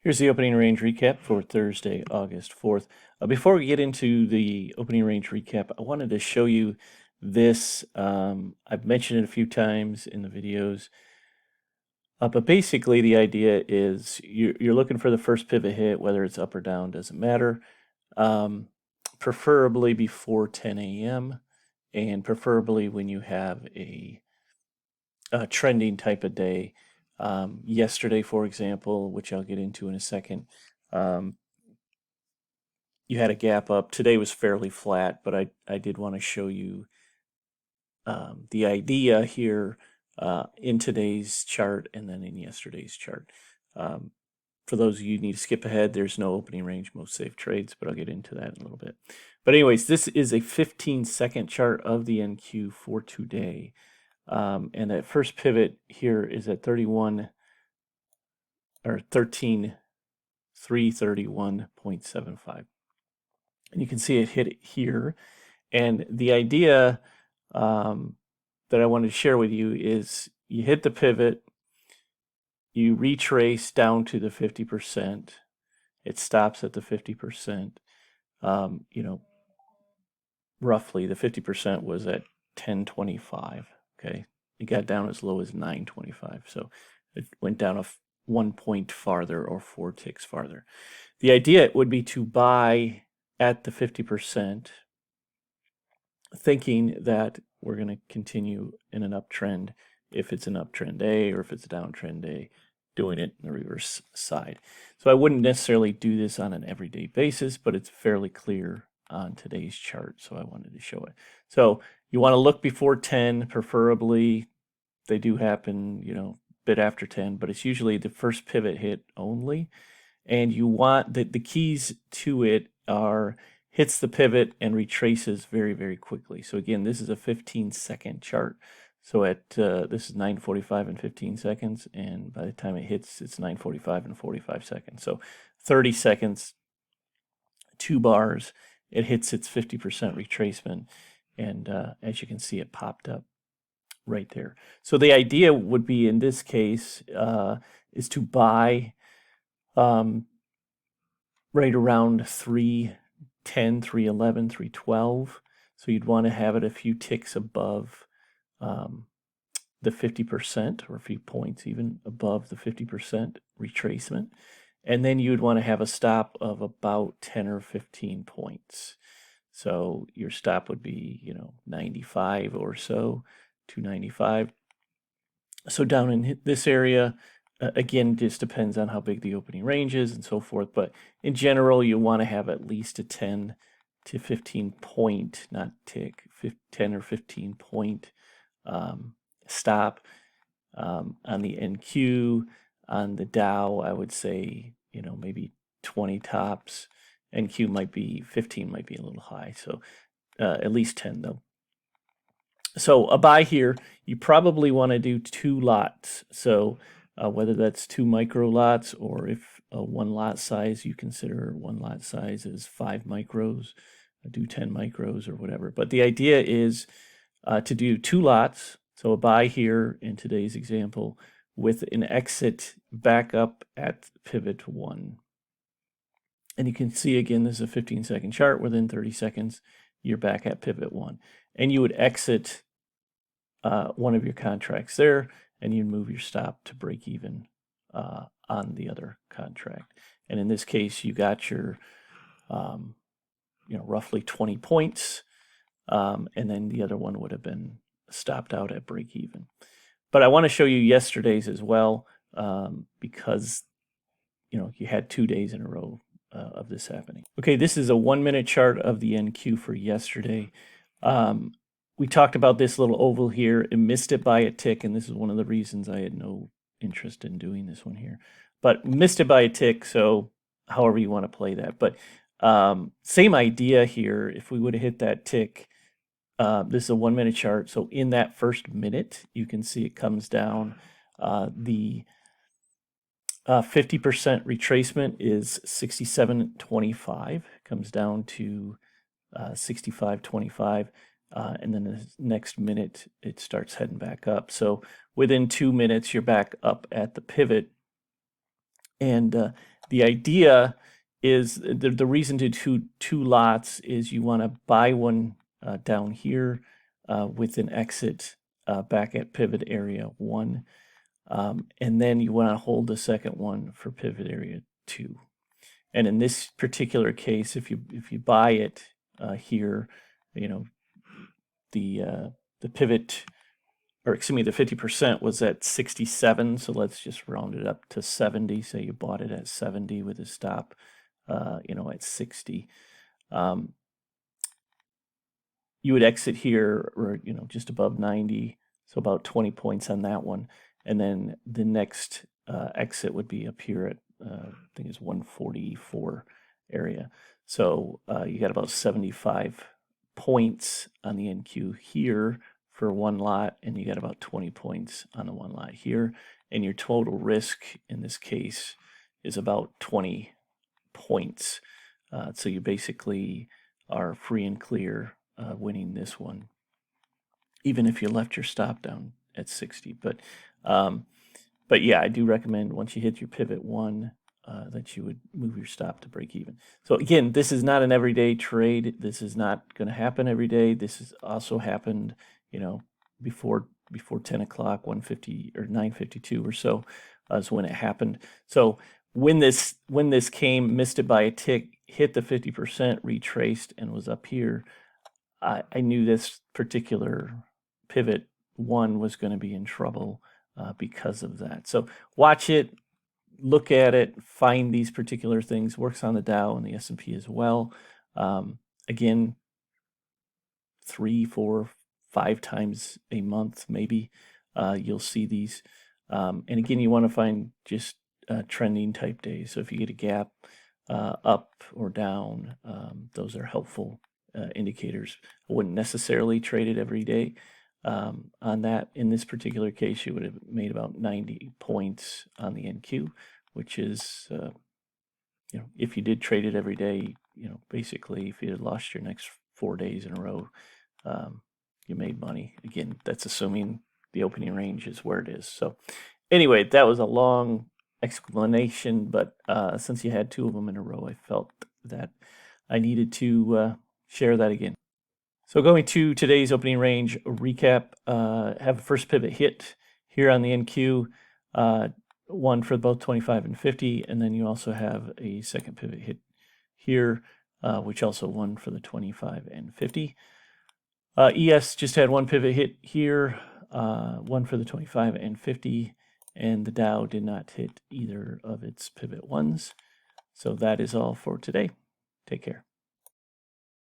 Here's the opening range recap for Thursday, August 4th. Before we get into the opening range recap, I wanted to show you this. I've mentioned it a few times in the videos, but basically the idea is you're looking for the first pivot hit, whether it's up or down, doesn't matter. Preferably before 10 a.m. and preferably when you have a trending type of day. Yesterday, for example, which I'll get into in a second, you had a gap up. Today was fairly flat, but I did want to show you the idea here in today's chart and then in yesterday's chart. For those of you who need to skip ahead, there's no opening range, most safe trades, but I'll get into that in a little bit. But anyways, this is a 15-second chart of the NQ for today. And that first pivot here is at 31 or 13,331.75. And you can see it hit it here. And the idea that I wanted to share with you is you hit the pivot, you retrace down to the 50%, it stops at the 50%. Roughly the 50% was at 1025. Okay, it got down as low as 925, so it went down 1 point farther or 4 ticks farther. The idea would be to buy at the 50%, thinking that we're going to continue in an uptrend if it's an uptrend day, or if it's a downtrend day, doing it in the reverse side. So I wouldn't necessarily do this on an everyday basis, but it's fairly clear on today's chart, so I wanted to show it. So you want to look before 10, preferably. They do happen, a bit after 10, but it's usually the first pivot hit only. And you want the keys to it are hits the pivot and retraces very, very quickly. So again, this is a 15-second chart. So at this is 9:45 and 15 seconds, and by the time it hits, it's 9:45 and 45 seconds. So 30 seconds, 2 bars, it hits its 50% retracement, and as you can see, it popped up right there. So the idea would be in this case is to buy right around 310, 311, 312. So you'd want to have it a few ticks above the 50%, or a few points even above the 50% retracement. And then you'd want to have a stop of about 10 or 15 points. So your stop would be, 95 or so, 295. So down in this area, again, just depends on how big the opening range is and so forth. But in general, you want to have at least a 10 to 15 point, not tick, 10 or 15 point stop on the NQ. On the Dow, I would say, maybe 20 tops. NQ might be 15, might be a little high. So at least 10 though. So a buy here, you probably want to do 2 lots. So whether that's 2 micro lots, or if one lot size, you consider one lot size as 5 micros, do 10 micros or whatever. But the idea is to do 2 lots. So a buy here in today's example with an exit back up at pivot 1. And you can see again, this is a 15-second chart. Within 30 seconds, you're back at pivot 1. And you would exit one of your contracts there, and you'd move your stop to break even on the other contract. And in this case, you got your roughly 20 points, and then the other one would have been stopped out at break even. But I want to show you yesterday's as well, because you had 2 days in a row of this happening. Okay, this is a 1-minute chart of the NQ for yesterday. We talked about this little oval here. It missed it by a tick, and this is one of the reasons I had no interest in doing this one here. But missed it by a tick, so however you want to play that. But same idea here. If we would have hit that tick, this is a 1-minute chart. So in that first minute, you can see it comes down. The 50% retracement is 67.25, comes down to 65.25, and then the next minute it starts heading back up. So within 2 minutes, you're back up at the pivot. And The idea is the reason to do two lots is you want to buy one down here with an exit back at pivot area 1, and then you want to hold the second one for pivot area 2. And in this particular case, if you buy it here, you know, the pivot, or excuse me, the 50% was at 67. So let's just round it up to 70. Say you bought it at 70 with a stop, you know, at 60. You would exit here, or you know, just above 90, so about 20 points on that one, and then the next exit would be up here at I think it's 144 area. So you got about 75 points on the NQ here for one lot, and you got about 20 points on the one lot here, and your total risk in this case is about 20 points. So you basically are free and clear winning this one, even if you left your stop down at 60. But yeah, I do recommend once you hit your pivot 1 that you would move your stop to break even. So again, this is not an everyday trade. This is not going to happen every day. This has also happened, you know, before 10 o'clock, 1:50 or 9:52 or so is when it happened. So when this came, missed it by a tick, hit the 50%, retraced, and was up here, I knew this particular pivot 1 was going to be in trouble because of that. So watch it, look at it, find these particular things. Works on the Dow and the S&P as well. Again, 3, 4, 5 times a month maybe you'll see these. And again, you want to find just trending type days. So if you get a gap up or down, those are helpful indicators. I wouldn't necessarily trade it every day. On that, in this particular case, you would have made about 90 points on the NQ, which is, you know, if you did trade it every day, you know, basically if you had lost your next 4 days in a row, you made money. Again, that's assuming the opening range is where it is. So anyway, that was a long explanation, but since you had 2 of them in a row, I felt that I needed to share that again. So going to today's opening range recap, have a first pivot hit here on the NQ, one for both 25 and 50, and then you also have a second pivot hit here, which also won for the 25 and 50. ES just had one pivot hit here, one for the 25 and 50, and the Dow did not hit either of its pivot 1s. So that is all for today. Take care.